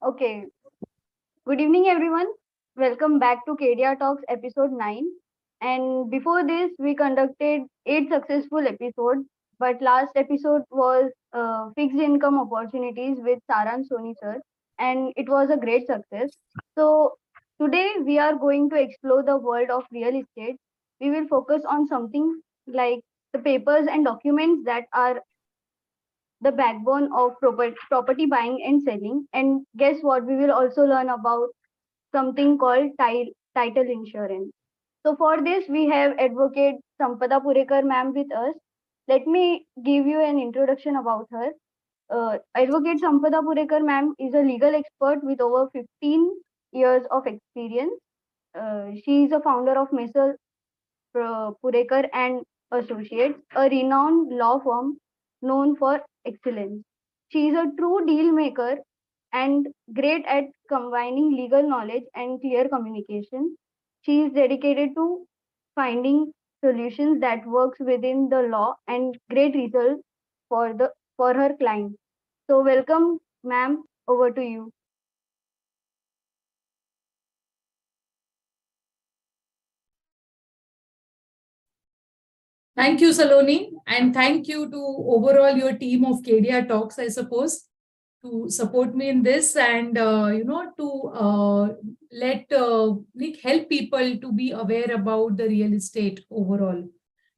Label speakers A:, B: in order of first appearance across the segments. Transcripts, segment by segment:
A: Okay. Good evening, everyone. Welcome back to Kedia Talks episode 9. And before this, we conducted 8 successful episodes. But last episode was fixed income opportunities with Saran Soni sir. And it was a great success. So today we are going to explore the world of real estate. We will focus on something like the papers and documents that are the backbone of property buying and selling. And guess what? We will also learn about something called title insurance. So for this, we have advocate Sampada Purekar ma'am with us. Let me give you an introduction about her. Advocate Sampada Purekar ma'am is a legal expert with over 15 years of experience. She is a founder of Messrs. Purekar and Associates, a renowned law firm known for excellence. She is a true deal maker and great at combining legal knowledge and clear communication. She is dedicated to finding solutions that works within the law and great results for her clients. So welcome, ma'am. Over to you.
B: Thank you, Saloni, and thank you to overall your team of Kedia Talks, I suppose, to support me in this and to help people to be aware about the real estate overall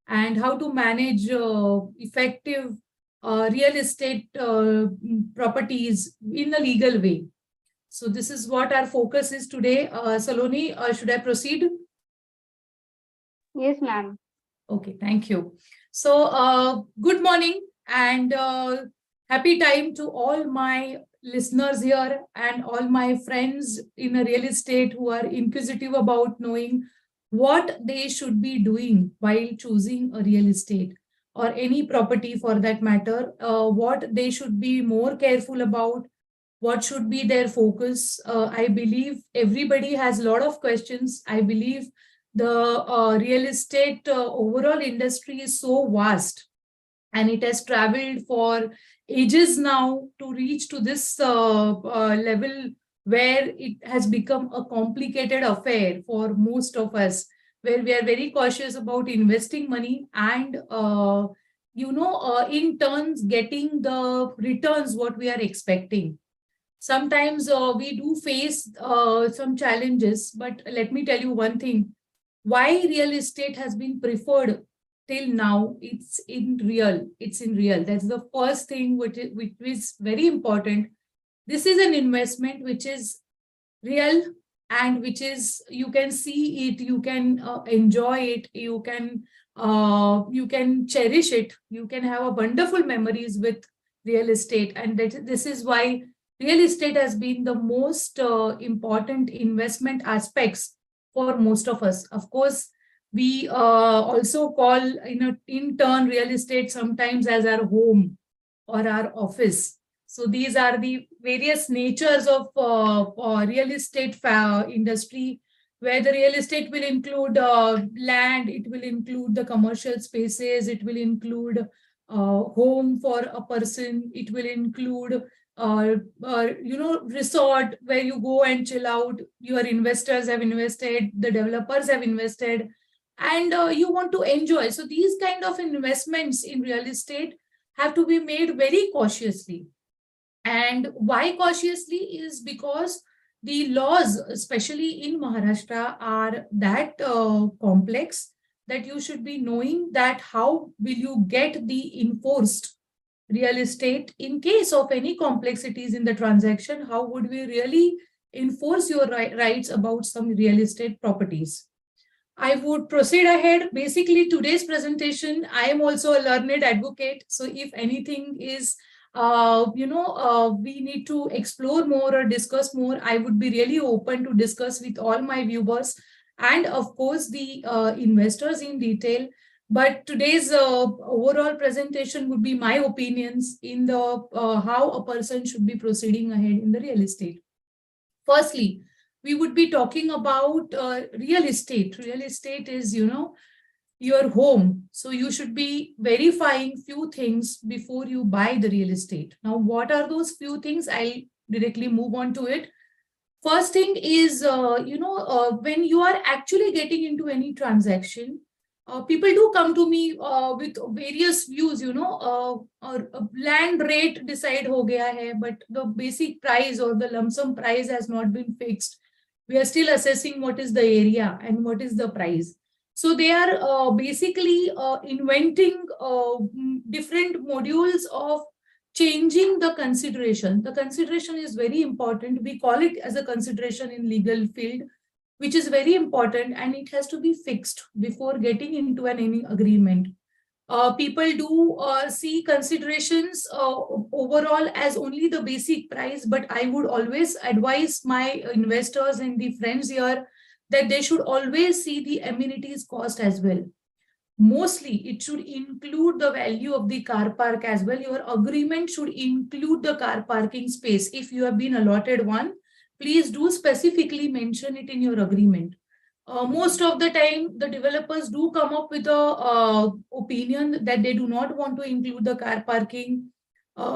B: and how to manage effective real estate properties in a legal way. So this is what our focus is today. Saloni, should I proceed?
A: Yes, ma'am.
B: Okay, thank you. So, good morning and happy time to all my listeners here and all my friends in a real estate who are inquisitive about knowing what they should be doing while choosing a real estate or any property for that matter, what they should be more careful about, what should be their focus. I believe everybody has a lot of questions. I believe the real estate overall industry is so vast and it has traveled for ages now to reach to this level where it has become a complicated affair for most of us, where we are very cautious about investing money and in turns getting the returns what we are expecting. Sometimes we do face some challenges, but let me tell you one thing. Why real estate has been preferred till now, it's in real. That's the first thing which is very important. This is an investment which is real and which is, you can see it, you can enjoy it, you can cherish it, you can have a wonderful memories with real estate. And this is why real estate has been the most important investment aspects for most of us. Of course, we also call in turn real estate sometimes as our home or our office. So these are the various natures of real estate industry, where the real estate will include land, it will include the commercial spaces, it will include home for a person, it will include resort where you go and chill out. Your investors have invested, the developers have invested, and you want to enjoy. So these kind of investments in real estate have to be made very cautiously. And why cautiously is because the laws, especially in Maharashtra, are that complex that you should be knowing that how will you get the enforced real estate in case of any complexities in the transaction. How would we really enforce your rights about some real estate properties? I would proceed ahead. Basically, today's presentation, I am also a learned advocate. So if anything is, we need to explore more or discuss more, I would be really open to discuss with all my viewers and of course the investors in detail. But today's overall presentation would be my opinions in the how a person should be proceeding ahead in the real estate. Firstly, we would be talking about real estate. Real estate is, your home. So you should be verifying few things before you buy the real estate. Now, what are those few things? I'll directly move on to it. First thing is, when you are actually getting into any transaction, people do come to me with various views, land rate decide ho gaya hai, but the basic price or the lump sum price has not been fixed. We are still assessing what is the area and what is the price. So they are basically inventing different modules of changing the consideration. The consideration is very important. We call it as a consideration in legal field, which is very important, and it has to be fixed before getting into any agreement. People do see considerations overall as only the basic price, but I would always advise my investors and the friends here that they should always see the amenities cost as well. Mostly it should include the value of the car park as well. Your agreement should include the car parking space. If you have been allotted one, please do specifically mention it in your agreement. Most of the time, the developers do come up with a opinion that they do not want to include the car parking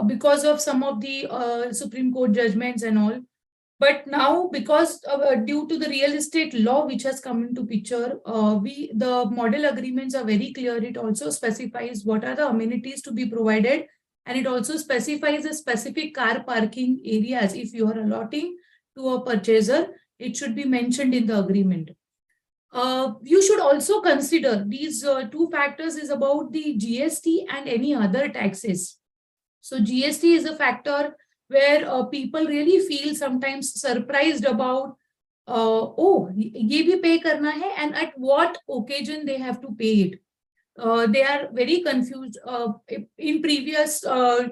B: because of some of the Supreme Court judgments and all. But now, because due to the real estate law which has come into picture, the model agreements are very clear. It also specifies what are the amenities to be provided, and it also specifies the specific car parking areas. If you are allotting to a purchaser, it should be mentioned in the agreement. You should also consider these two factors is about the GST and any other taxes. So GST is a factor where people really feel sometimes surprised about, oh, ye bhi pay karna hai, and at what occasion they have to pay it. They are very confused. In previous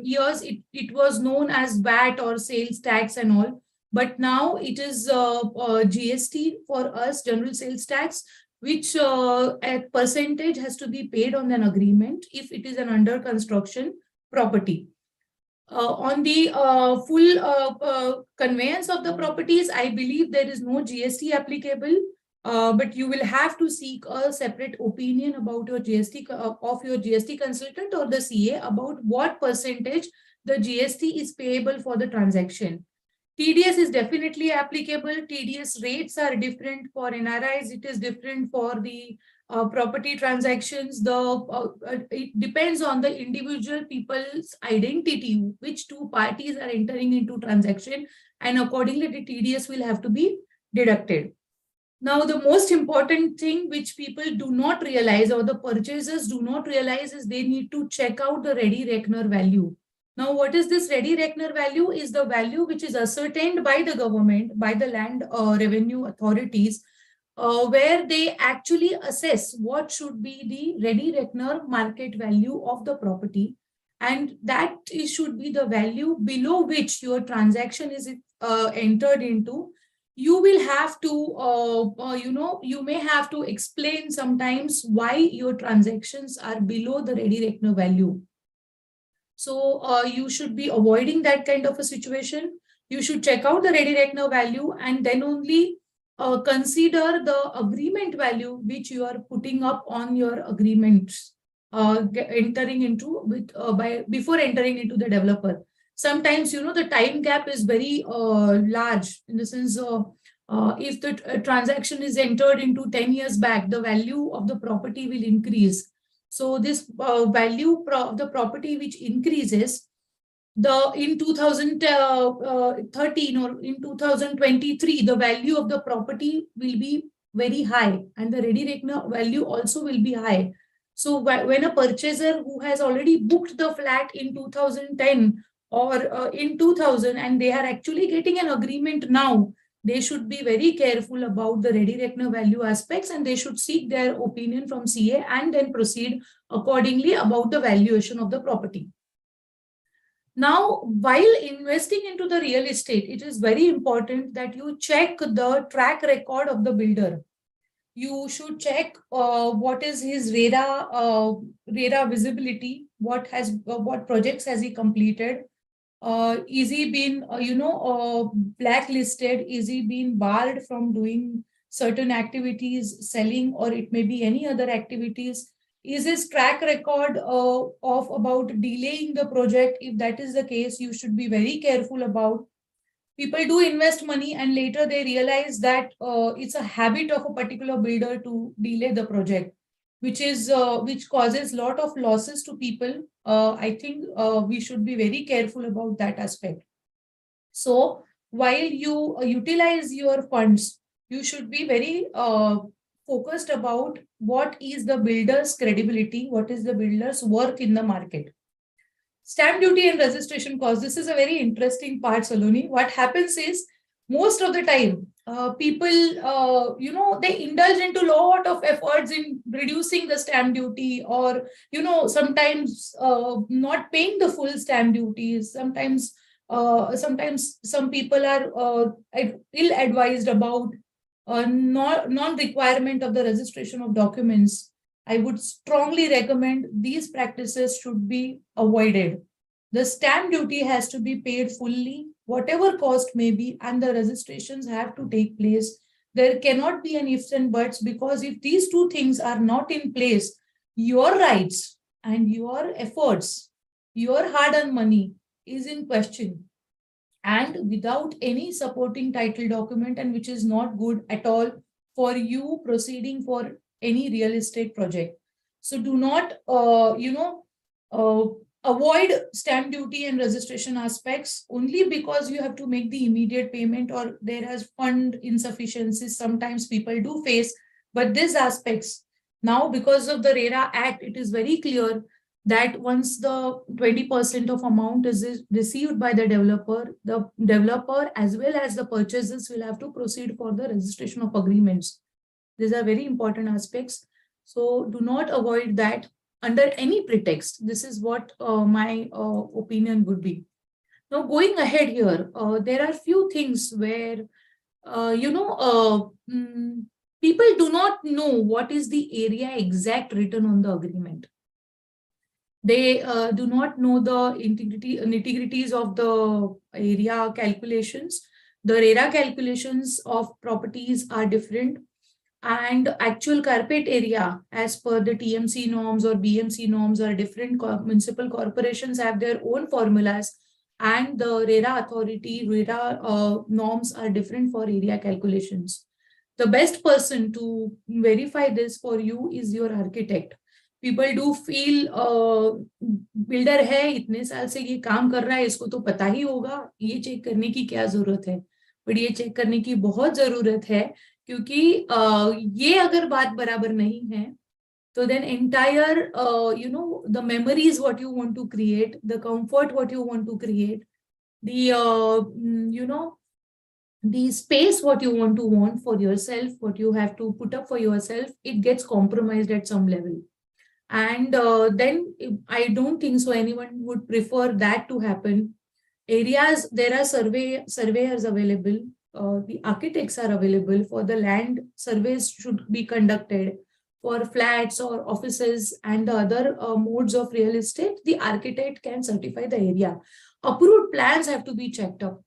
B: years, it was known as VAT or sales tax and all. But now it is GST for us, general sales tax, which a percentage has to be paid on an agreement if it is an under construction property. On the full conveyance of the properties, I believe there is no GST applicable, but you will have to seek a separate opinion about your GST of your GST consultant or the CA about what percentage the GST is payable for the transaction. TDS is definitely applicable. TDS rates are different for NRIs. It is different for the property transactions. It depends on the individual people's identity, which two parties are entering into transaction, and accordingly the TDS will have to be deducted. Now, the most important thing which people do not realize or the purchasers do not realize is they need to check out the ready reckoner value. Now, what is this ready reckoner value? Is the value which is ascertained by the government, by the land revenue authorities, where they actually assess what should be the ready reckoner market value of the property. And that should be the value below which your transaction is entered into. You will have to, you may have to explain sometimes why your transactions are below the ready reckoner value. So you should be avoiding that kind of a situation. You should check out the ready reckoner value and then only consider the agreement value which you are putting up on your agreements entering into before entering into the developer. Sometimes the time gap is very large, in the sense if the transaction is entered into 10 years back, the value of the property will increase. So this value of the property which increases, in 2013 or in 2023, the value of the property will be very high, and the ready reckoner value also will be high. So when a purchaser who has already booked the flat in 2010 or in 2000 and they are actually getting an agreement now, they should be very careful about the ready reckoner value aspects, and they should seek their opinion from CA and then proceed accordingly about the valuation of the property. Now, while investing into the real estate, it is very important that you check the track record of the builder. You should check what is his RERA visibility, what projects has he completed. Is he been, blacklisted? Is he been barred from doing certain activities, selling, or it may be any other activities? Is his track record of about delaying the project? If that is the case, you should be very careful about People do invest money and later they realize that it's a habit of a particular builder to delay the project, which causes a lot of losses to people. I think we should be very careful about that aspect. So while you utilize your funds, you should be very focused about what is the builder's credibility, what is the builder's worth in the market. Stamp duty and registration cost. This is a very interesting part, Saloni. What happens is most of the time, people, they indulge into a lot of efforts in reducing the stamp duty, or, sometimes not paying the full stamp duties. Sometimes some people are ill-advised about non-requirement of the registration of documents. I would strongly recommend these practices should be avoided. The stamp duty has to be paid fully, whatever cost may be, and the registrations have to take place. There cannot be an ifs and buts, because if these two things are not in place, your rights and your efforts, your hard-earned money is in question. And without any supporting title document, and which is not good at all for you proceeding for any real estate project. So do not, avoid stamp duty and registration aspects only because you have to make the immediate payment or there has fund insufficiencies. Sometimes people do face, but these aspects now, because of the RERA Act, it is very clear that once the 20% of amount is received by the developer as well as the purchasers will have to proceed for the registration of agreements. These are very important aspects. So do not avoid that under any pretext. This is what my opinion would be. Now, going ahead here, there are few things where, people do not know what is the area exact written on the agreement. They do not know the nitty-gritties of the area calculations. The RERA calculations of properties are different, and actual carpet area as per the TMC norms or BMC norms are different. Municipal corporations have their own formulas, and the RERA authority, RERA norms are different for area calculations. The best person to verify this for you is your architect. People do feel builder है, इतने साल से ये काम कर रहा है, इसको तो पता ही होगा, ये चेक करने की क्या जरूरत है. बट ये चेक करने की बहुत जरूरत है, क्योंकि ये अगर बात बराबर नहीं है तो then entire the memories what you want to create, the comfort what you want to create, the the space what you want for yourself, what you have to put up for yourself, it gets compromised at some level. And then I don't think so anyone would prefer that to happen. Areas, there are surveyors available, the architects are available. For the land, surveys should be conducted. For flats or offices and the other modes of real estate, the architect can certify the area. Approved plans have to be checked up.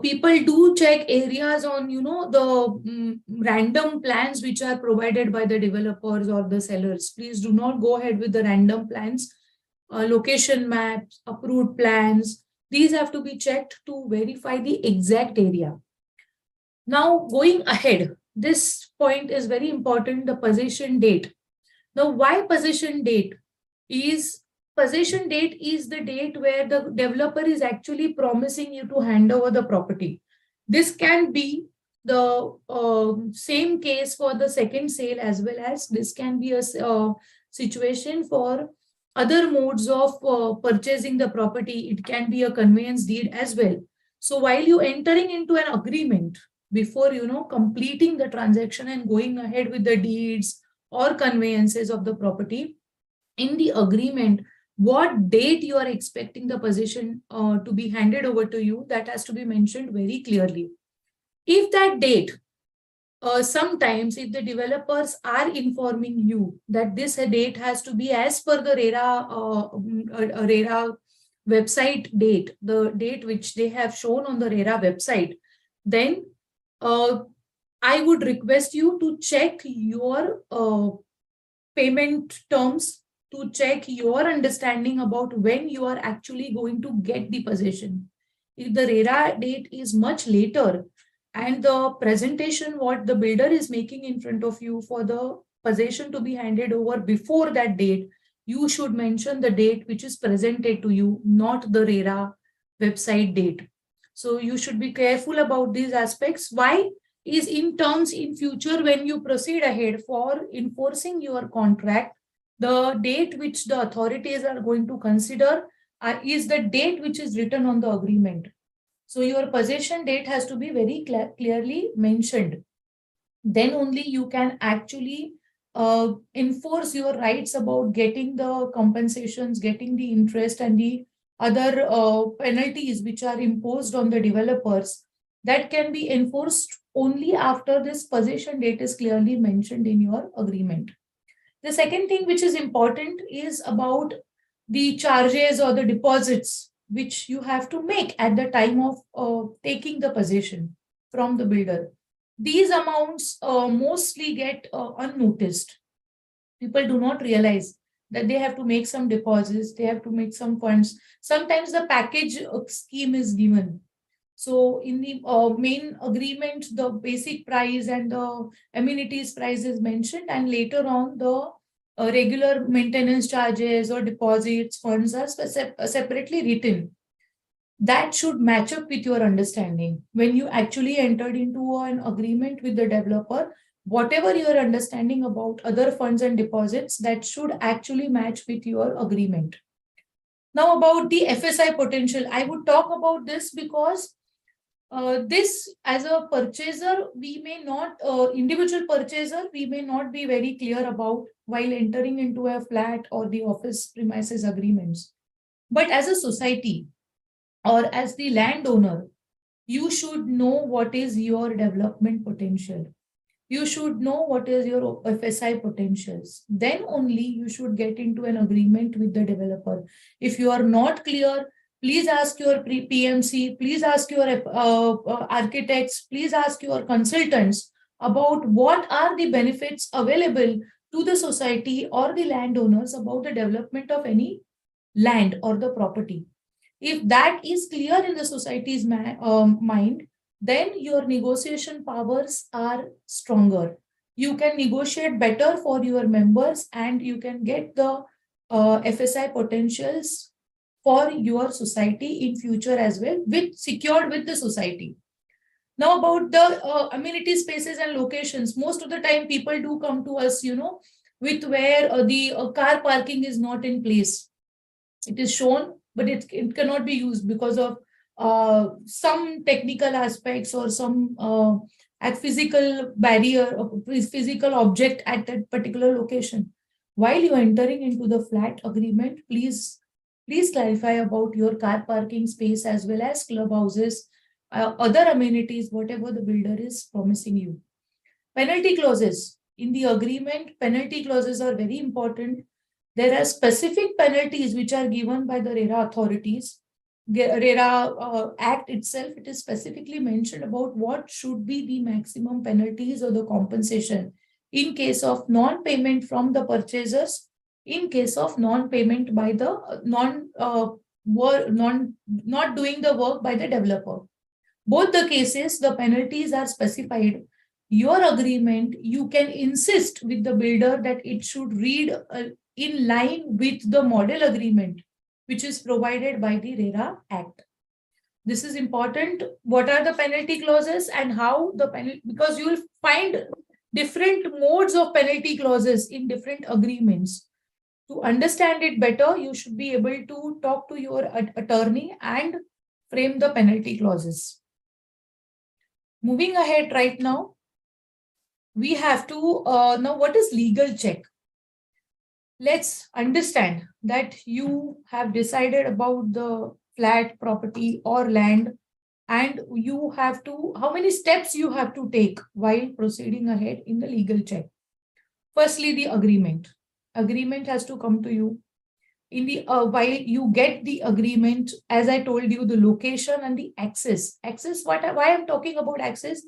B: People do check areas on, the random plans which are provided by the developers or the sellers. Please do not go ahead with the random plans. Location maps, approved plans, these have to be checked to verify the exact area. Now, going ahead, this point is very important, the possession date. Now, why possession date? Possession date is the date where the developer is actually promising you to hand over the property. This can be the same case for the second sale, as well as this can be a situation for other modes of purchasing the property. It can be a conveyance deed as well. So while you entering into an agreement, before completing the transaction and going ahead with the deeds or conveyances of the property, in the agreement, what date you are expecting the possession to be handed over to you, that has to be mentioned very clearly. If that date, sometimes if the developers are informing you that this date has to be as per the RERA website date, the date which they have shown on the RERA website, then I would request you to check your payment terms, to check your understanding about when you are actually going to get the possession. If the RERA date is much later and the presentation what the builder is making in front of you for the possession to be handed over before that date, you should mention the date which is presented to you, not the RERA website date. So you should be careful about these aspects. Why? Is in terms in future when you proceed ahead for enforcing your contract, the date which the authorities are going to consider is the date which is written on the agreement. So your possession date has to be very clearly mentioned. Then only you can actually enforce your rights about getting the compensations, getting the interest and the other penalties which are imposed on the developers. That can be enforced only after this possession date is clearly mentioned in your agreement. The second thing which is important is about the charges or the deposits which you have to make at the time of taking the possession from the builder. These amounts mostly get unnoticed. People do not realize that they have to make some deposits, they have to make some funds. Sometimes the package scheme is given. So in the main agreement, the basic price and the amenities price is mentioned, and later on the regular maintenance charges or deposits, funds are separately written. That should match up with your understanding. When you actually entered into an agreement with the developer, whatever your understanding about other funds and deposits, that should actually match with your agreement. Now about the FSI potential, I would talk about this because this as a purchaser, we may not, individual purchaser, we may not be very clear about while entering into a flat or the office premises agreements. But as a society or as the landowner, you should know what is your development potential. You should know what is your FSI potentials. Then only you should get into an agreement with the developer. If you are not clear, please ask your PMC, please ask your architects, please ask your consultants about what are the benefits available to the society or the landowners about the development of any land or the property. If that is clear in the society's mind, then your negotiation powers are stronger. You can negotiate better for your members and you can get the FSI potentials for your society in future as well, with secured with the society. Now about the amenity spaces and locations, most of the time people do come to us, with where the car parking is not in place. It is shown, but it cannot be used because of some technical aspects or some physical barrier or physical object at that particular location. While you are entering into the flat agreement, please clarify about your car parking space as well as clubhouses, other amenities, whatever the builder is promising you. Penalty clauses. In the agreement, penalty clauses are very important. There are specific penalties which are given by the RERA authorities. RERA Act itself, it is specifically mentioned about what should be the maximum penalties or the compensation in case of non-payment from the purchasers, in case of non-payment by the not doing the work by the developer. Both the cases, the penalties are specified. Your agreement, you can insist with the builder that it should read in line with the model agreement, which is provided by the RERA Act. This is important. What are the penalty clauses and how the penalty, because you will find different modes of penalty clauses in different agreements. To understand it better, you should be able to talk to your attorney and frame the penalty clauses. Moving ahead right now, we have to know what is legal check. Let's understand that you have decided about the flat property or land, and you have to, how many steps you have to take while proceeding ahead in the legal check. Firstly, the agreement. Agreement has to come to you. In the while you get the agreement, as I told you, the location and the access. Access, why I'm talking about access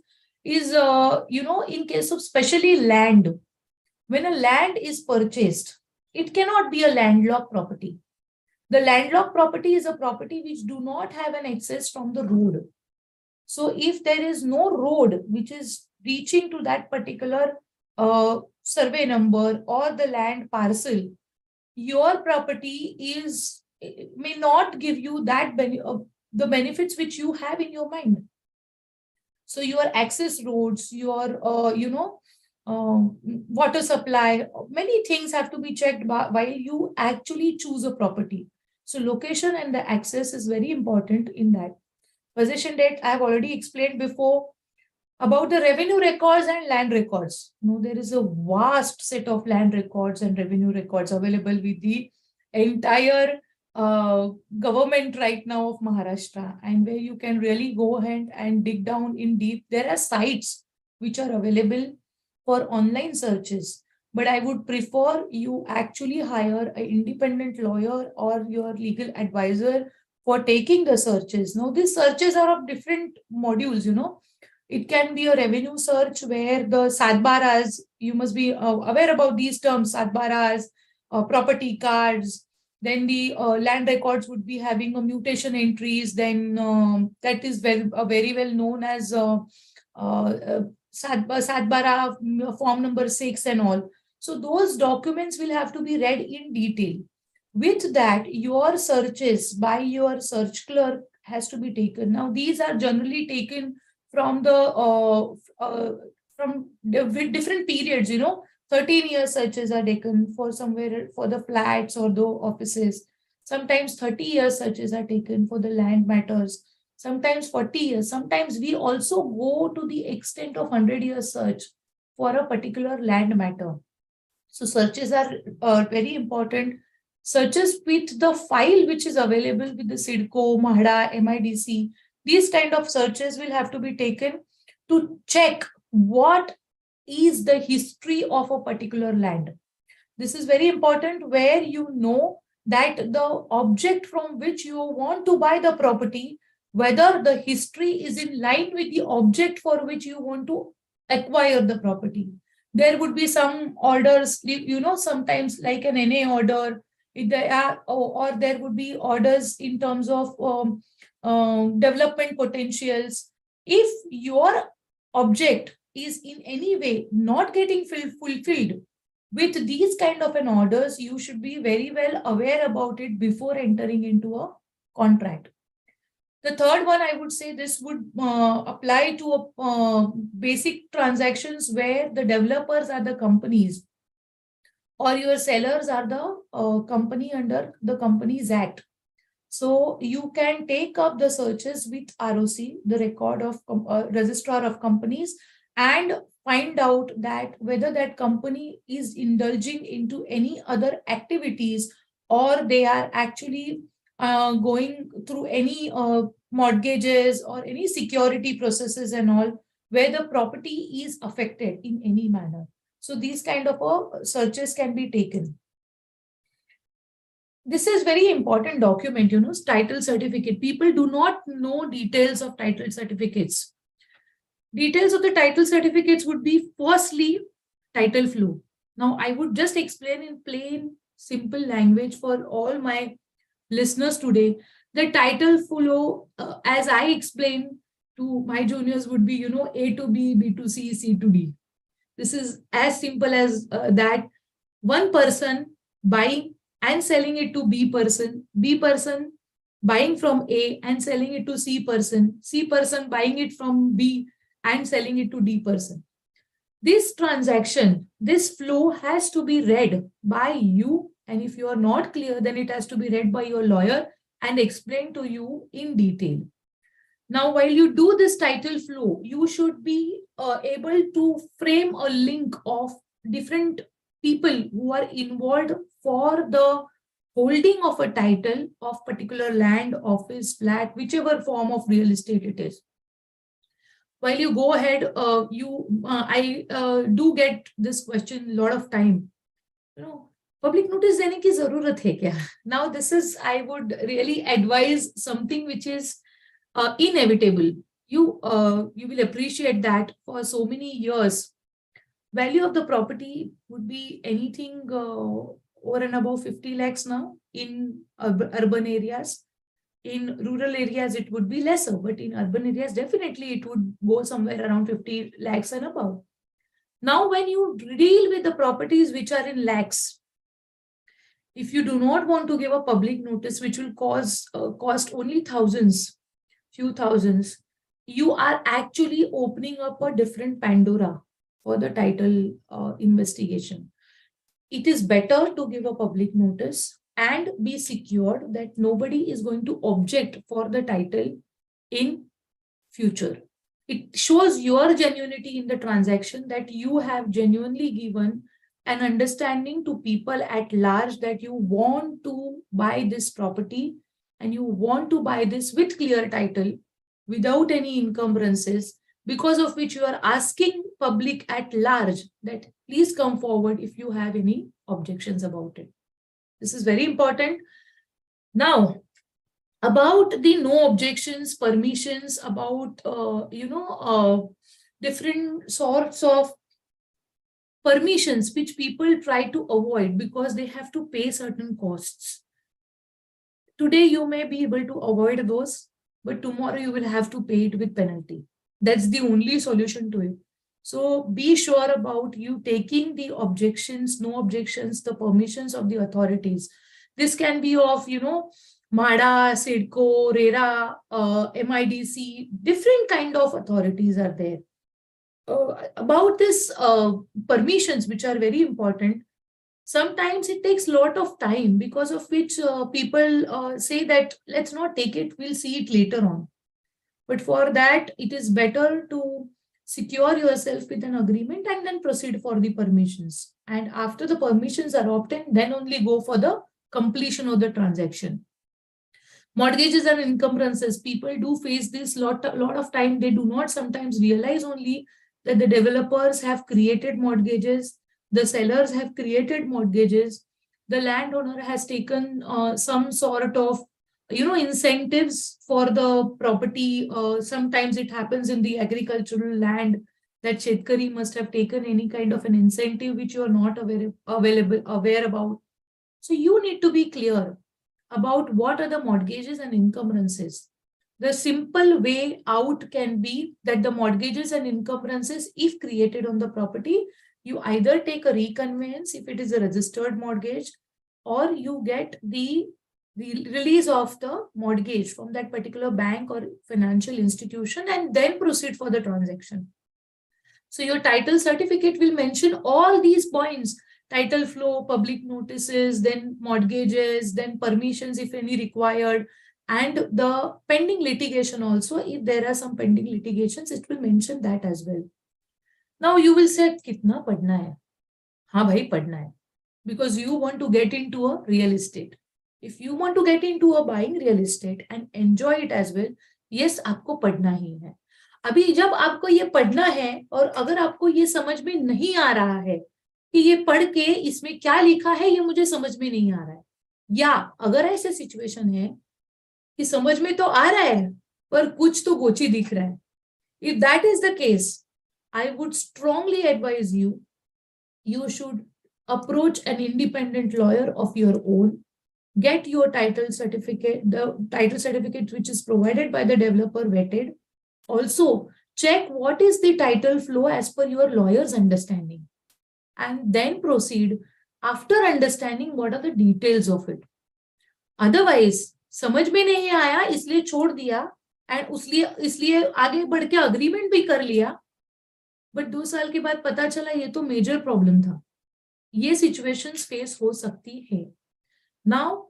B: is, in case of especially land, when a land is purchased, it cannot be a landlocked property. The landlocked property is a property which do not have an access from the road. So if there is no road which is reaching to that particular survey number or the land parcel, your property may not give you that the benefits which you have in your mind. So your access roads, your water supply, many things have to be checked while you actually choose a property. So location and the access is very important in that. Possession date, I have already explained before. About the revenue records and land records. There is a vast set of land records and revenue records available with the entire government right now of Maharashtra, and where you can really go ahead and dig down in deep. There are sites which are available for online searches, but I would prefer you actually hire an independent lawyer or your legal advisor for taking the searches. Now, these searches are of different modules. It can be a revenue search where the sadbaras, you must be aware about these terms, sadbaras, property cards, then the land records would be having a mutation entries, then that is very well known as sadbara form number 6 and all. So those documents will have to be read in detail. With that, your searches by your search clerk has to be taken. Now, these are generally taken from different periods. 13-year searches are taken for somewhere for the flats or the offices. Sometimes 30-year searches are taken for the land matters. Sometimes 40 years. Sometimes we also go to the extent of 100-year search for a particular land matter. So searches are very important. Searches with the file which is available with the CIDCO, MAHDA, MIDC. These kind of searches will have to be taken to check what is the history of a particular land. This is very important, where you know that the object from which you want to buy the property, whether the history is in line with the object for which you want to acquire the property. There would be some orders, sometimes like an NA order, or there would be orders in terms of development potentials. If your object is in any way not getting fulfilled with these kind of an orders, you should be very well aware about it before entering into a contract. The third one, I would say, this would apply to basic transactions where the developers are the companies or your sellers are the company under the Companies Act. So you can take up the searches with ROC, the record of registrar of companies, and find out that whether that company is indulging into any other activities, or they are actually going through any mortgages or any security processes and all, where the property is affected in any manner. So these kind of searches can be taken. This is very important document, title certificate. People do not know details of title certificates. Details of the title certificates would be, firstly, title flow. Now, I would just explain in plain, simple language for all my listeners today. The title flow, as I explained to my juniors, would be, A to B, B to C, C to D. This is as simple as that. One person buying and selling it to B person buying from A and selling it to C person buying it from B and selling it to D person. This transaction, this flow has to be read by you, and if you are not clear, then it has to be read by your lawyer and explained to you in detail. Now, while you do this title flow, you should be able to frame a link of different people who are involved for the holding of a title of particular land, office, flat, whichever form of real estate it is. While you go ahead, I do get this question a lot of time. Public notice देने की जरूरत है क्या? Now, this is, I would really advise something which is inevitable. You will appreciate that for so many years, value of the property would be anything over and above 50 lakhs now in urban areas. In rural areas, it would be lesser, but in urban areas, definitely it would go somewhere around 50 lakhs and above. Now, when you deal with the properties which are in lakhs, if you do not want to give a public notice, which will cost only thousands, few thousands, you are actually opening up a different Pandora for the title investigation. It is better to give a public notice and be secured that nobody is going to object for the title in future. It shows your genuinity in the transaction, that you have genuinely given an understanding to people at large that you want to buy this property and you want to buy this with clear title without any encumbrances, because of which you are asking public at large that please come forward if you have any objections about it. This is very important. Now, about the no objections, permissions, about different sorts of permissions which people try to avoid because they have to pay certain costs. Today you may be able to avoid those, but tomorrow you will have to pay it with penalty. That's the only solution to it. So be sure about you taking the objections, no objections, the permissions of the authorities. This can be of, MADA, SIDCO, RERA, MIDC, different kind of authorities are there. About this permissions, which are very important, sometimes it takes a lot of time, because of which people say that let's not take it, we'll see it later on. But for that, it is better to secure yourself with an agreement and then proceed for the permissions. And after the permissions are obtained, then only go for the completion of the transaction. Mortgages and encumbrances, people do face this lot of time. They do not sometimes realize only that the developers have created mortgages, the sellers have created mortgages, the landowner has taken some sort of incentives for the property. Sometimes it happens in the agricultural land that Shetkari must have taken any kind of an incentive which you are not aware about. So you need to be clear about what are the mortgages and encumbrances. The simple way out can be that the mortgages and encumbrances, if created on the property, you either take a reconveyance if it is a registered mortgage, or you get the release of the mortgage from that particular bank or financial institution and then proceed for the transaction. So your title certificate will mention all these points: title flow, public notices, then mortgages, then permissions if any required, and the pending litigation also. If there are some pending litigations, it will mention that as well. Now you will say, kitna padna hai? हाँ भाई padna hai. Because you want to get into a real estate. If you want to get into a buying real estate and enjoy it as well, yes, आपको पढ़ना ही है. अभी जब आपको ये पढ़ना है और अगर आपको ये समझ में नहीं आ रहा है कि ये पढ़ के इसमें क्या लिखा है, ये मुझे समझ में नहीं आ रहा है, या अगर ऐसे सिचुएशन है कि समझ में तो आ रहा है पर कुछ तो गोची दिख रहा है, if that is the case, I would strongly advise you should approach an independent lawyer of your own. Get your title certificate, the title certificate which is provided by the developer, vetted. Also, check what is the title flow as per your lawyer's understanding, and then proceed after understanding what are the details of it. Otherwise, समझ में नहीं आया इसलिए छोड़ दिया and इसलिए आगे बढ़ के अग्रीमेंट भी कर लिया, बट 2 साल के बाद पता चला ये तो मेजर प्रॉब्लम था. ये सिचुएशंस फेस हो सकती है. Now,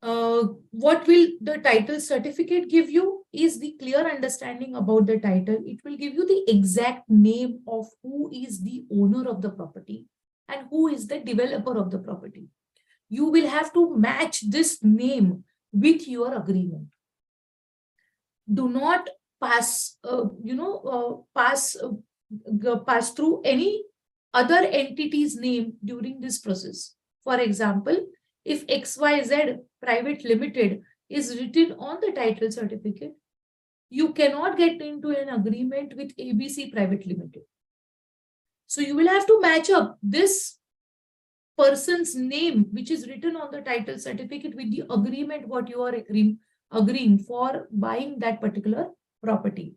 B: what will the title certificate give you is the clear understanding about the title. It will give you the exact name of who is the owner of the property and who is the developer of the property. You will have to match this name with your agreement. Do not pass through any other entity's name during this process. For example, if XYZ Private Limited is written on the title certificate, you cannot get into an agreement with ABC Private Limited. So you will have to match up this person's name which is written on the title certificate with the agreement what you are agreeing for buying that particular property.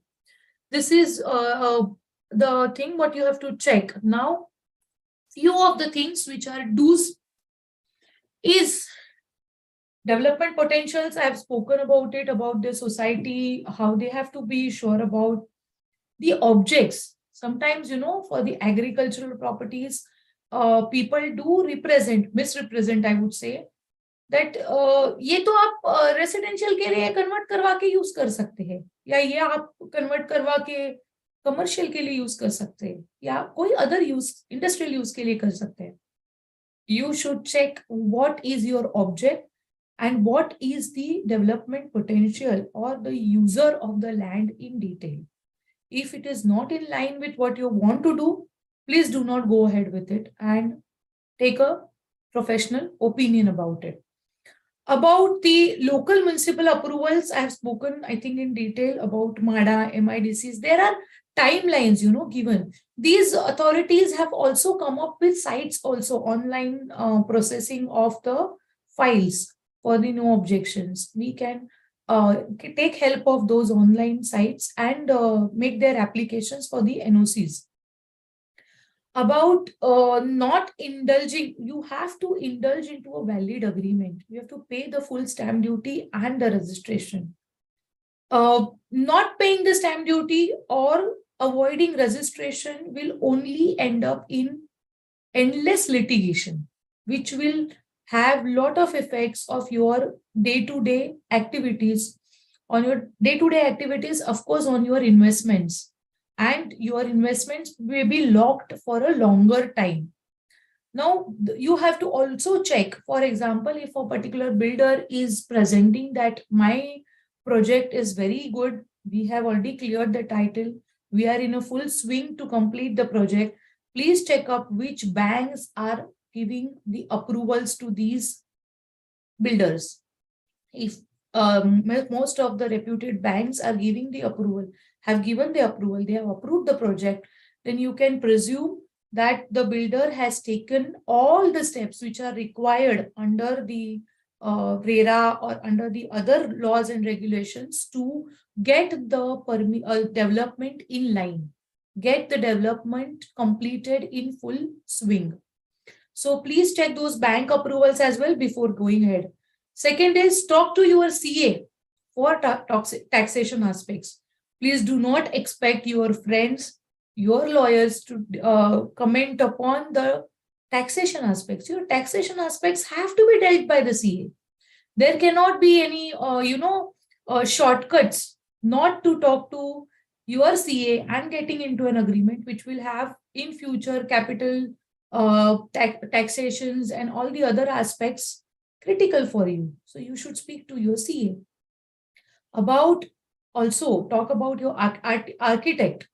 B: This is the thing what you have to check. Now, few of the things which are do's is development potentials. I have spoken about it, about the society, how they have to be sure about the objects. Sometimes, for the agricultural properties, people do misrepresent, I would say, that ये तो आप residential के लिए convert करवा के use कर सकते हैं, या ये आप कन्वर्ट करवा के कमर्शियल के लिए यूज कर सकते हैं, या कोई अदर यूज इंडस्ट्रियल यूज के लिए कर सकते हैं. You should check what is your object and what is the development potential or the user of the land in detail. If it is not in line with what you want to do, please do not go ahead with it and take a professional opinion about it. About the local municipal approvals, I have spoken, I think, in detail about MADA, MIDCs. There are timelines, given. These authorities have also come up with sites also, online processing of the files for the no objections. We can take help of those online sites and make their applications for the NOCs. About not indulging, you have to indulge into a valid agreement. You have to pay the full stamp duty and the registration. Not paying the stamp duty or avoiding registration will only end up in endless litigation, which will have lot of effects of your day-to-day activities, on your day-to-day activities, of course, on your investments, and your investments may be locked for a longer time. Now, you have to also check, for example, if a particular builder is presenting that my project is very good, we have already cleared the title, we are in a full swing to complete the project, please check up which banks are giving the approvals to these builders. If most of the reputed banks are giving the approval, have given the approval, they have approved the project, then you can presume that the builder has taken all the steps which are required under the RERA or under the other laws and regulations to get the development in line, get the development completed in full swing. So please check those bank approvals as well before going ahead. Second is, talk to your CA for taxation aspects. Please do not expect your friends, your lawyers to comment upon the taxation aspects. Your taxation aspects have to be dealt by the CA. There cannot be any, shortcuts not to talk to your CA and getting into an agreement, which will have in future capital taxations and all the other aspects critical for you. So you should speak to your CA. Also talk about your architect.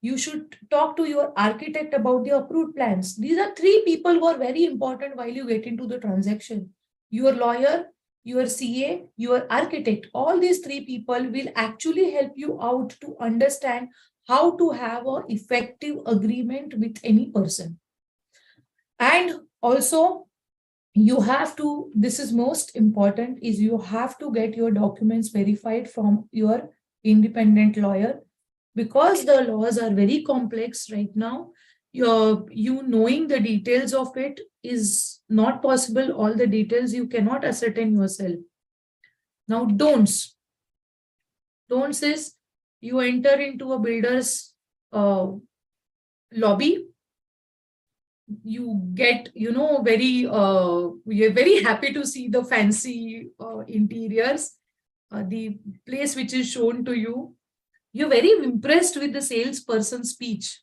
B: You should talk to your architect about the approved plans. These are three people who are very important while you get into the transaction. Your lawyer, your CA, your architect, all these three people will actually help you out to understand how to have an effective agreement with any person. And also, you have to, this is most important, is you have to get your documents verified from your independent lawyer, because the laws are very complex right now. You knowing the details of it is not possible. All the details you cannot ascertain yourself. Now, don'ts is, you enter into a builder's lobby, you get, you're very happy to see the fancy interiors, the place which is shown to you. You're very impressed with the salesperson's speech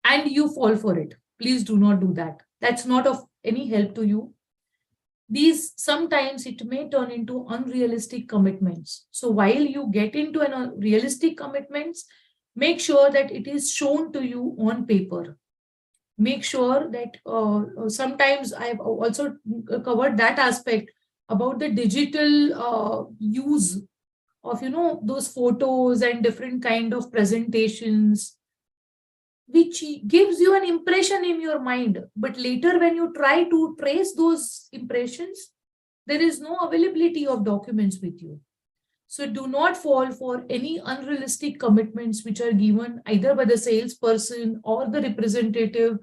B: and you fall for it. Please do not do that. That's not of any help to you. These, sometimes it may turn into unrealistic commitments. So while you get into an realistic commitments, make sure that it is shown to you on paper. Make sure that sometimes I've also covered that aspect about the digital use of, those photos and different kind of presentations. which gives you an impression in your mind. But later, when you try to trace those impressions, there is no availability of documents with you. So do not fall for any unrealistic commitments which are given either by the salesperson or the representative.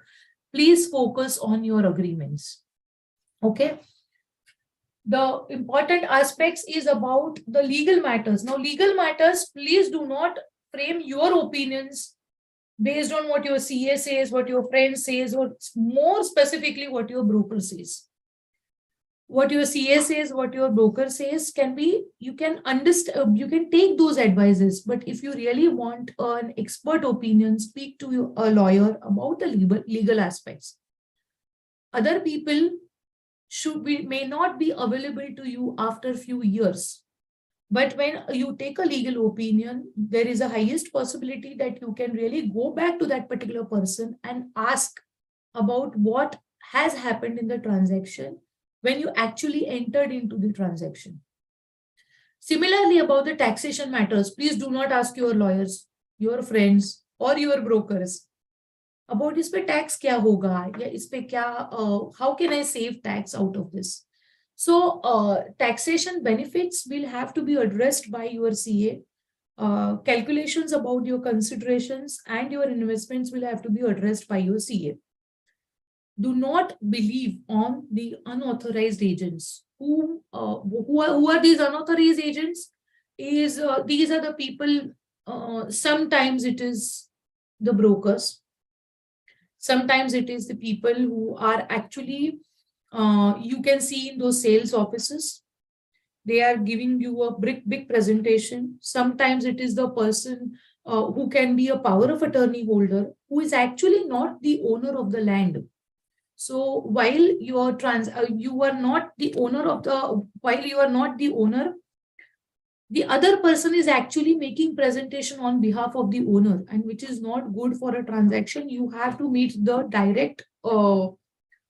B: Please focus on your agreements. Okay. The important aspects is about the legal matters. Now, legal matters, please do not frame your opinions based on what your CA says, what your friend says, or more specifically, what your broker says. What your CA says, what your broker says can be, you can understand, you can take those advices. But if you really want an expert opinion, speak to a lawyer about the legal aspects. Other people may not be available to you after a few years. But when you take a legal opinion, there is a highest possibility that you can really go back to that particular person and ask about what has happened in the transaction when you actually entered into the transaction. Similarly, about the taxation matters, please do not ask your lawyers, your friends, or your brokers about इस पे tax क्या होगा या इस पे क्या how can I save tax out of this. So taxation benefits will have to be addressed by your CA. Calculations about your considerations and your investments will have to be addressed by your CA. Do not believe on the unauthorized agents. Who are these unauthorized agents? These are the people, sometimes it is the brokers, sometimes it is the people who are actually, you can see in those sales offices, they are giving you a big presentation. Sometimes it is the person who can be a power of attorney holder, who is actually not the owner of the land. So while you are not the owner, the other person is actually making presentation on behalf of the owner, and which is not good for a transaction. You have to meet the direct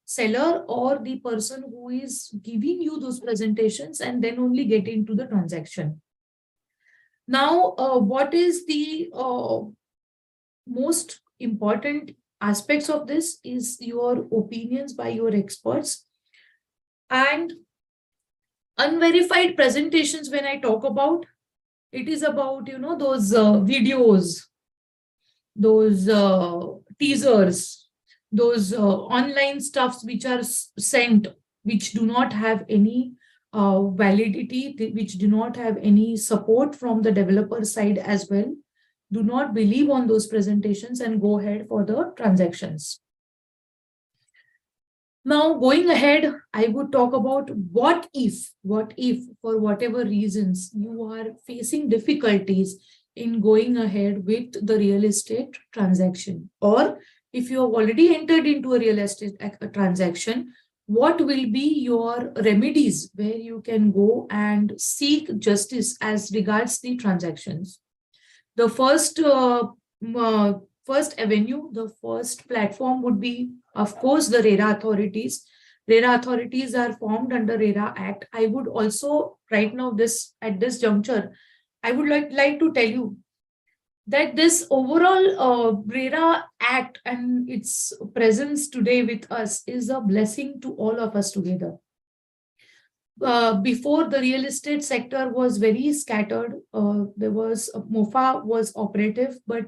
B: seller or the person who is giving you those presentations, and then only get into the transaction. Now, what is the most important aspects of this is your opinions by your experts and unverified presentations. When I talk about, it is about, those videos, those teasers, those online stuffs which are sent, which do not have any validity, which do not have any support from the developer side as well. Do not believe on those presentations and go ahead for the transactions. Now, going ahead, I would talk about what if for whatever reasons you are facing difficulties in going ahead with the real estate transaction, or if you have already entered into a real estate transaction, what will be your remedies where you can go and seek justice as regards the transactions. The first avenue, the first platform would be, of course, the RERA authorities. RERA authorities are formed under RERA Act. I would also, right now, at this juncture, I would like to tell you that this overall RERA Act and its presence today with us is a blessing to all of us together. Before, the real estate sector was very scattered. There was MOFA was operative, but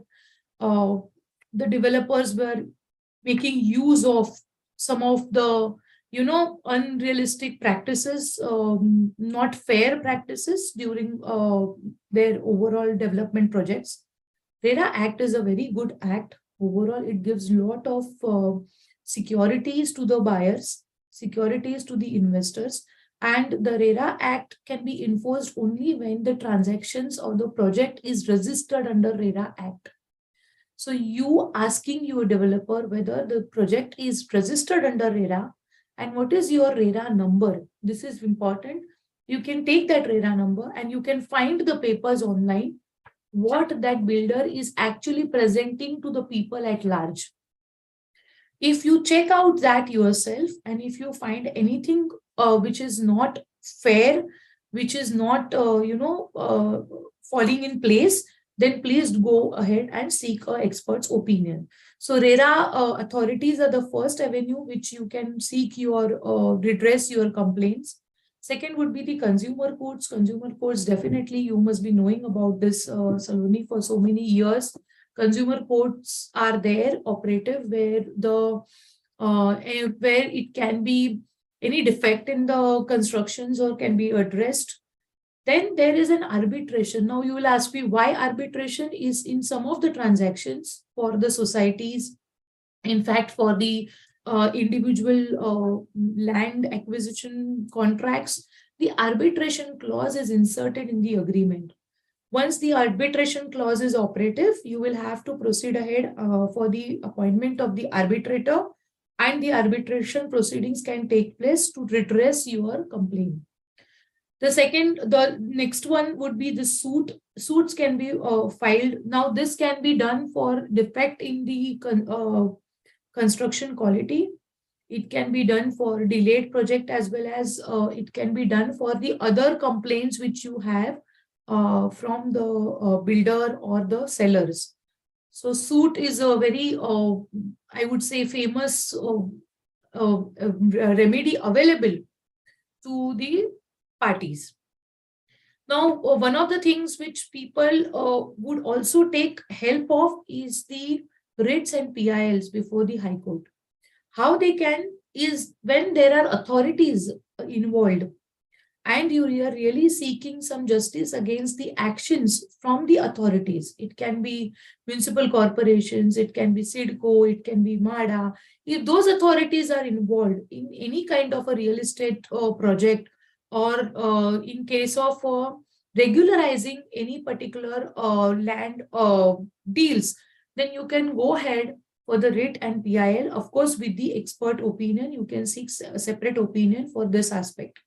B: the developers were making use of some of the unrealistic practices, not fair practices during their overall development projects. RERA Act is a very good act. Overall, it gives a lot of securities to the buyers, securities to the investors, and the RERA Act can be enforced only when the transactions or the project is registered under RERA Act. So you asking your developer whether the project is registered under RERA and what is your RERA number. This is important. You can take that RERA number and you can find the papers online, what that builder is actually presenting to the people at large. If you check out that yourself and if you find anything which is not fair, which is not, falling in place, then please go ahead and seek an expert's opinion. So RERA authorities are the first avenue which you can seek your redress your complaints. Second would be the consumer courts. Consumer courts, definitely you must be knowing about this, Saloni, for so many years. Consumer courts are there operative where where it can be any defect in the constructions or can be addressed. Then there is an arbitration. Now you will ask me why arbitration is in some of the transactions for the societies, in fact, for the individual land acquisition contracts, the arbitration clause is inserted in the agreement. Once the arbitration clause is operative, you will have to proceed ahead for the appointment of the arbitrator, and the arbitration proceedings can take place to redress your complaint. The next one would be the suit. Suits can be filed. Now, this can be done for defect in the construction quality. It can be done for delayed project, as well as it can be done for the other complaints which you have from the builder or the sellers. So suit is a very, I would say, famous remedy available to the parties. Now, one of the things which people would also take help of is the writs and PILs before the High Court. How they can is when there are authorities involved and you are really seeking some justice against the actions from the authorities. It can be municipal corporations, it can be SIDCO, it can be MADA. If those authorities are involved in any kind of a real estate project, or in case of regularizing any particular land deals, then you can go ahead for the writ and PIL. Of course, with the expert opinion, you can seek a separate opinion for this aspect.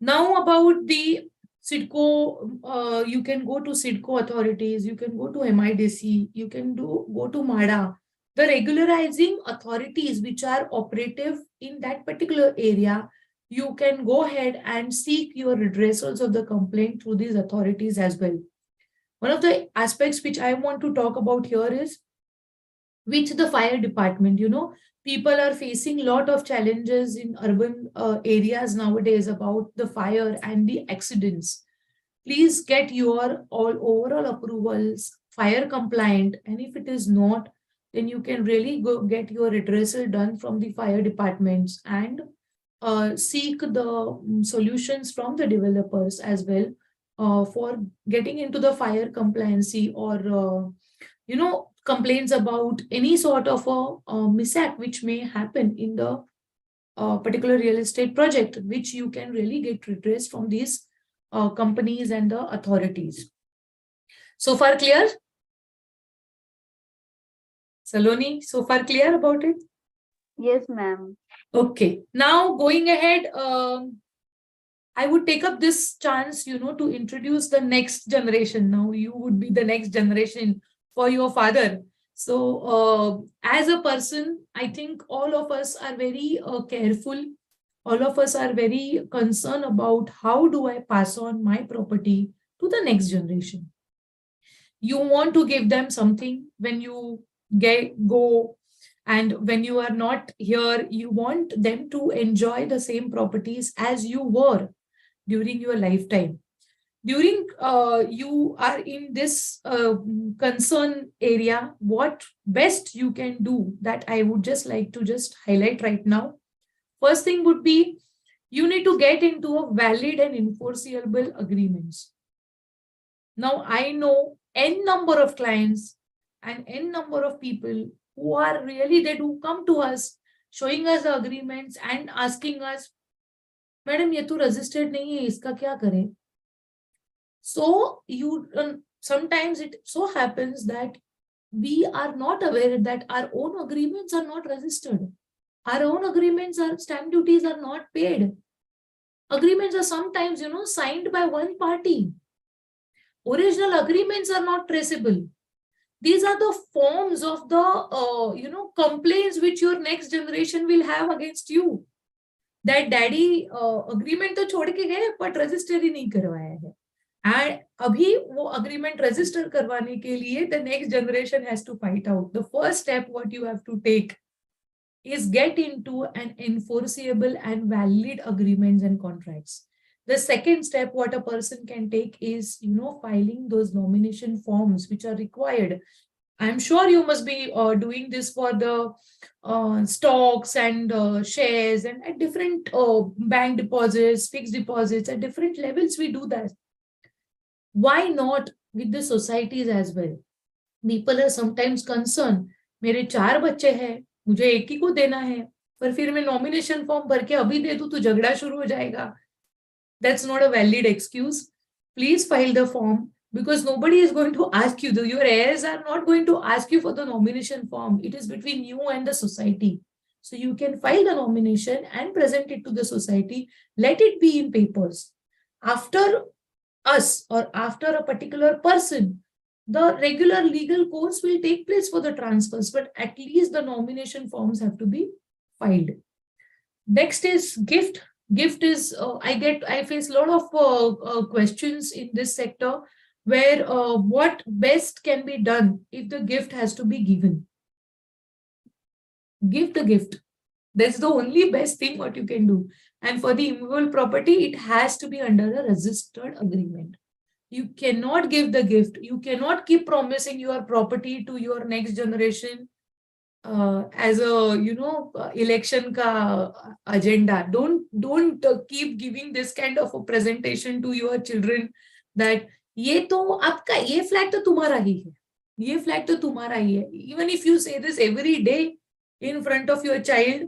B: Now about the SIDCO, you can go to SIDCO authorities, you can go to MIDC, you can go to MADA. The regularizing authorities which are operative in that particular area, you can go ahead and seek your redressals of the complaint through these authorities as well. One of the aspects which I want to talk about here is with the fire department. People are facing a lot of challenges in urban areas nowadays about the fire and the accidents. Please get your overall approvals fire compliant, and if it is not, then you can really go get your redressal done from the fire departments and seek the solutions from the developers as well for getting into the fire compliancy, or complaints about any sort of a mishap which may happen in the particular real estate project, which you can really get redress from these companies and the authorities. So far clear? Saloni, so far clear about it?
A: Yes, ma'am.
B: Okay, now going ahead, I would take up this chance, to introduce the next generation. Now you would be the next generation for your father. So as a person, I think all of us are very careful. All of us are very concerned about how do I pass on my property to the next generation. You want to give them something when you go, and when you are not here, you want them to enjoy the same properties as you were during your lifetime. During you are in this concern area, what best you can do, that I would just like to just highlight right now. First thing would be, you need to get into a valid and enforceable agreements. Now, I know n number of clients and n number of people who are really there, who come to us showing us the agreements and asking us, madam, ye to registered nahi hai, iska kya kare? So you sometimes it so happens that we are not aware that our own agreements are not registered. Our own agreements, are stamp duties are not paid. Agreements are sometimes, signed by one party. Original agreements are not traceable. These are the forms of the, complaints which your next generation will have against you. That daddy agreement तो छोड़ के गए, but register ही नहीं करवाया है. And अभी वो agreement register करवाने के लिए the next generation has to fight out. The first step what you have to take is get into an enforceable and valid agreements and contracts. The second step what a person can take is, filing those nomination forms which are required. I'm sure you must be doing this for the stocks and shares and at different bank deposits, fixed deposits, at different levels we do that. Why not with the societies as well? People are sometimes concerned, मेरे 4 बच्चे हैं, मुझे एक ही को देना है, पर फिर मैं नॉमिनेशन फॉर्म भर के अभी दे दूं तो झगड़ा शुरू हो जाएगा. That's not a valid excuse. Please file the form because nobody is going to ask you. Your heirs are not going to ask you for the nomination form. It is between you and the society. So you can file the nomination and present it to the society. Let it be in papers. After us or after a particular person, the regular legal course will take place for the transfers, but at least the nomination forms have to be filed. Next is gift. Gift is, I face a lot of questions in this sector where what best can be done if the gift has to be given. Give the gift. That's the only best thing what you can do. And for the immovable property, it has to be under a registered agreement. You cannot give the gift. You cannot keep promising your property to your next generation as a election ka agenda. Don't keep giving this kind of a presentation to your children that ये तो आपका ये flat तो तुम्हारा ही है, ये flat तो तुम्हारा ही है. Even if you say this every day in front of your child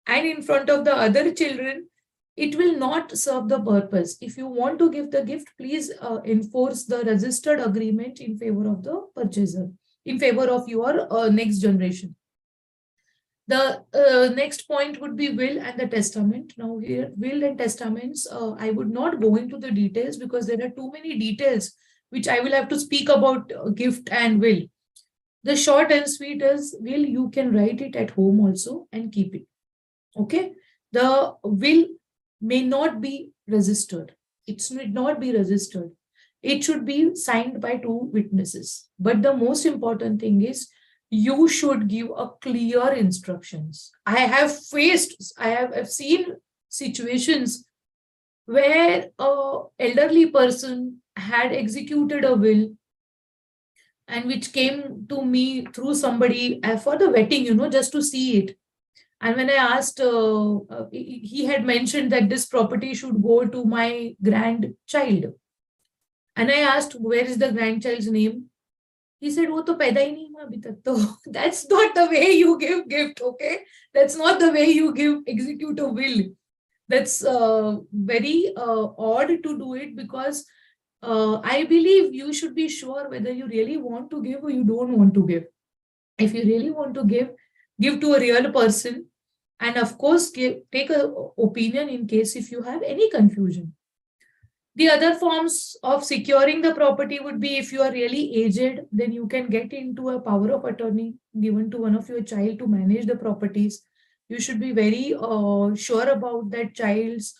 B: and in front of the other children, it will not serve the purpose. If you want to give the gift, please enforce the registered agreement in favor of the purchaser, in favor of your next generation. The next point would be will and the testament. Now here, will and testaments, I would not go into the details because there are too many details which I will have to speak about gift and will. The short and sweet is will, you can write it at home also and keep it. Okay. The will may not be registered. It should not be registered. It should be signed by 2 witnesses. But the most important thing is you should give a clear instructions. I have seen situations where a elderly person had executed a will and which came to me through somebody for the vetting, just to see it. And when I asked, he had mentioned that this property should go to my grandchild. And I asked, where is the grandchild's name? He said, वो तो पैदा ही नहीं हुआ अभी तक तो. That's not the way you give gift, okay? That's not the way you execute a will. That's very odd to do it because I believe you should be sure whether you really want to give or you don't want to give. If you really want to give to a real person, and of course, take an opinion in case if you have any confusion. The other forms of securing the property would be if you are really aged, then you can get into a power of attorney given to one of your child to manage the properties. You should be very sure about that child's,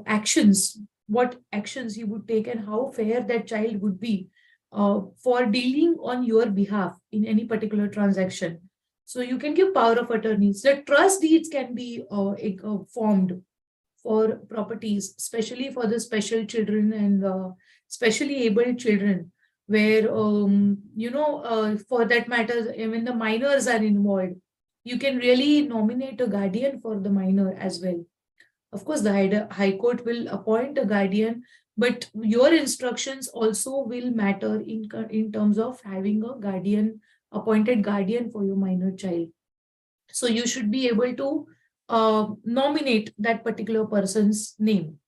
B: actions, what actions he would take and how fair that child would be for dealing on your behalf in any particular transaction. So you can give power of attorneys. The trust deeds can be formed for properties, especially for the special children and specially able children, where, for that matter, when the minors are involved, you can really nominate a guardian for the minor as well. Of course, the High Court will appoint a guardian, but your instructions also will matter in terms of having a guardian, appointed guardian for your minor child. So you should be able to nominate that particular person's name.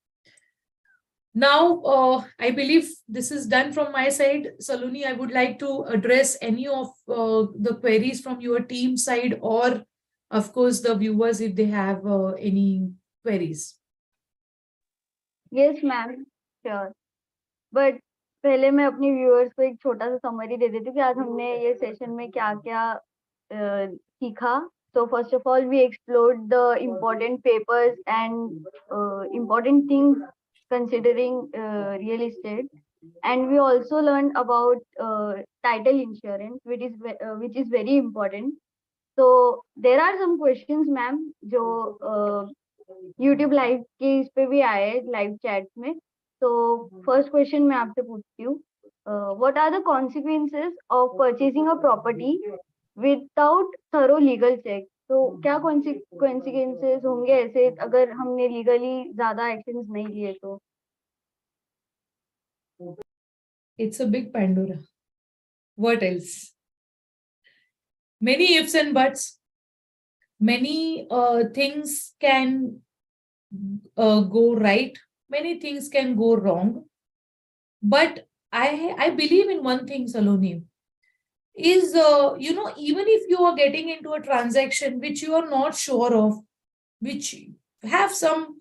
B: Now, I believe this is done from my side. Saloni, I would like to address any of the queries from your team side or, of course, the viewers if they have any queries.
A: Yes, ma'am. Sure. But पहले मैं अपनी viewers को एक छोटा सा summary दे देती हूँ कि आज हमने ये सेशन में क्या क्या सीखा. So first of all, we explored the important papers and important things considering real estate. And we also learned about title insurance, which is very important. So there are some questions, ma'am, जो YouTube live के इस पे भी आए हैं live chats में. तो first question मैं आपसे पूछती हूँ, what are the consequences of purchasing a property without thorough legal check. तो क्या कॉन्सिक्वेंसेस होंगे ऐसे अगर हमने लीगली ज्यादा एक्शंस नहीं लिए तो?
B: It's a big Pandora. What else? Many ifs and buts. Many things can go right. Many things can go wrong. But I believe in one thing, Saloni, is, even if you are getting into a transaction which you are not sure of, which have some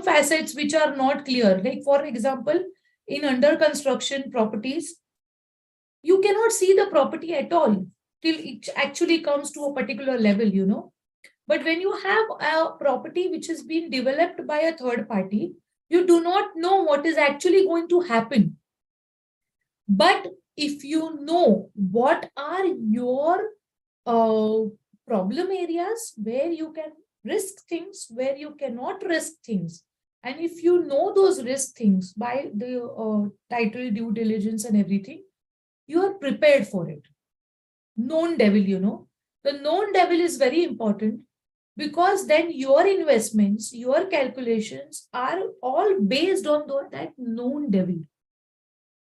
B: facets which are not clear. Like, for example, in under construction properties, you cannot see the property at all till it actually comes to a particular level. But when you have a property which has been developed by a third party, you do not know what is actually going to happen. But if you know what are your problem areas where you can risk things, where you cannot risk things, and if you know those risk things by the title due diligence and everything, you are prepared for it. Known devil, the known devil is very important, because then your investments, your calculations are all based on that known devil.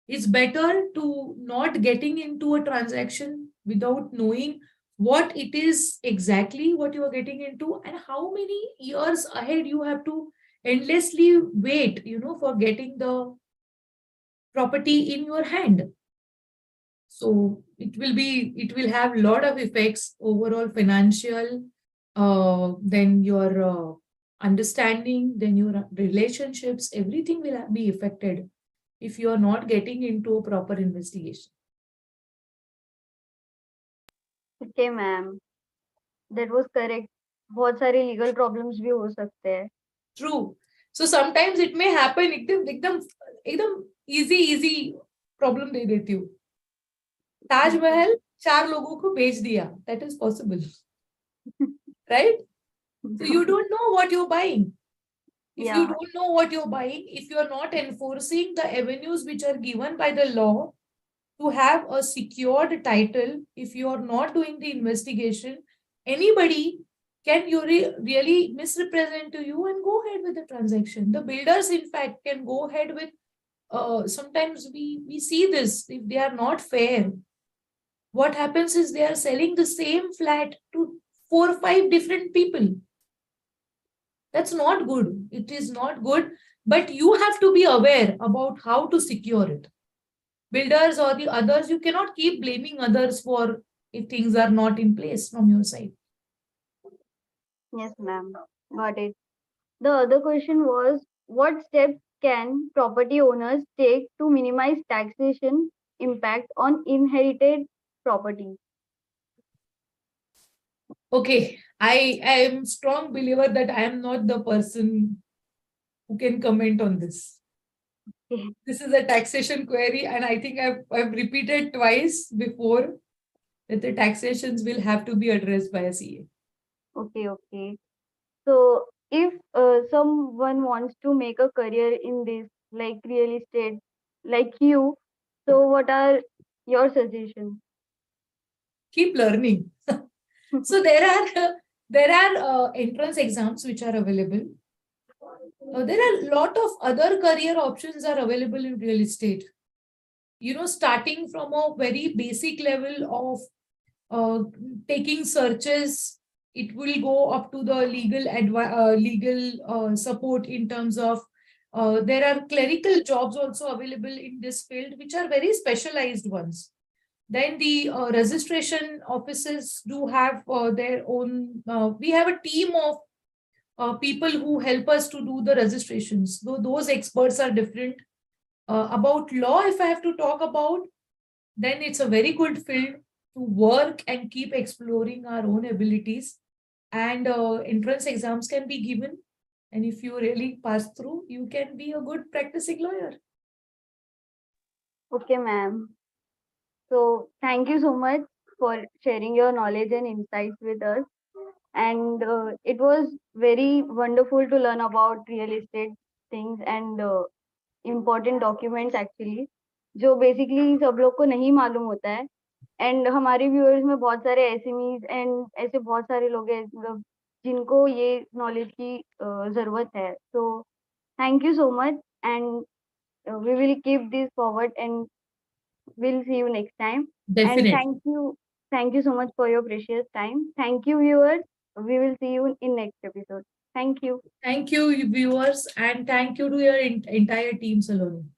B: It's better to not getting into a transaction without knowing what it is exactly what you are getting into, and how many years ahead you have to endlessly wait, for getting the property in your hand. So it will have a lot of effects, overall financial, then your understanding, then your relationships, everything will be affected if you are not getting into a proper investigation.
A: Okay, ma'am. That was correct. बहुत सारे legal problems भी हो सकते हैं.
B: True. So sometimes it may happen, एकदम easy problem दे देती हूँ. ताजमहल 4 लोगों को बेच दिया. That is possible. Right? So you don't know what you're buying. If you don't know what you're buying, if you're not enforcing the avenues which are given by the law to have a secured title, if you are not doing the investigation, anybody can really misrepresent to you and go ahead with the transaction. The builders, in fact, can go ahead with, sometimes we see this, if they are not fair, what happens is they are selling the same flat to 4 or 5 different people. That's not good. It is not good, but you have to be aware about how to secure it. Builders or the others, you cannot keep blaming others for if things are not in place from your side.
A: Yes, ma'am. Got it. The other question was, what steps can property owners take to minimize taxation impact on inherited property?
B: Okay, I am strong believer that I am not the person who can comment on this.
A: Okay.
B: This is a taxation query, and I think I've repeated twice before that the taxations will have to be addressed by a CA.
A: Okay. So if someone wants to make a career in this, like real estate, like you, so what are your suggestions?
B: Keep learning. So there are entrance exams which are available. There are a lot of other career options are available in real estate. Starting from a very basic level of taking searches, it will go up to the legal support in terms of there are clerical jobs also available in this field, which are very specialized ones. Then the registration offices do have their own. We have a team of people who help us to do the registrations. Though those experts are different. About law, if I have to talk about, then it's a very good field to work and keep exploring our own abilities. And entrance exams can be given. And if you really pass through, you can be a good practicing lawyer.
A: Okay, ma'am. So thank you so much for sharing your knowledge and insights with us. And it was very wonderful to learn about real estate things and important documents actually, जो basically सब लोग को नहीं मालूम होता है. And हमारे viewers में बहुत सारे एसएमईज एंड ऐसे बहुत सारे लोग हैं मतलब जिनको ये नॉलेज की जरूरत है. So thank you so much and we will keep this forward and we'll see you next time. And
B: Definitely.
A: thank you so much for your precious time. Thank you, viewers. We will see you in next episode. Thank you.
B: Thank you, viewers, and thank you to your entire team, Saloni.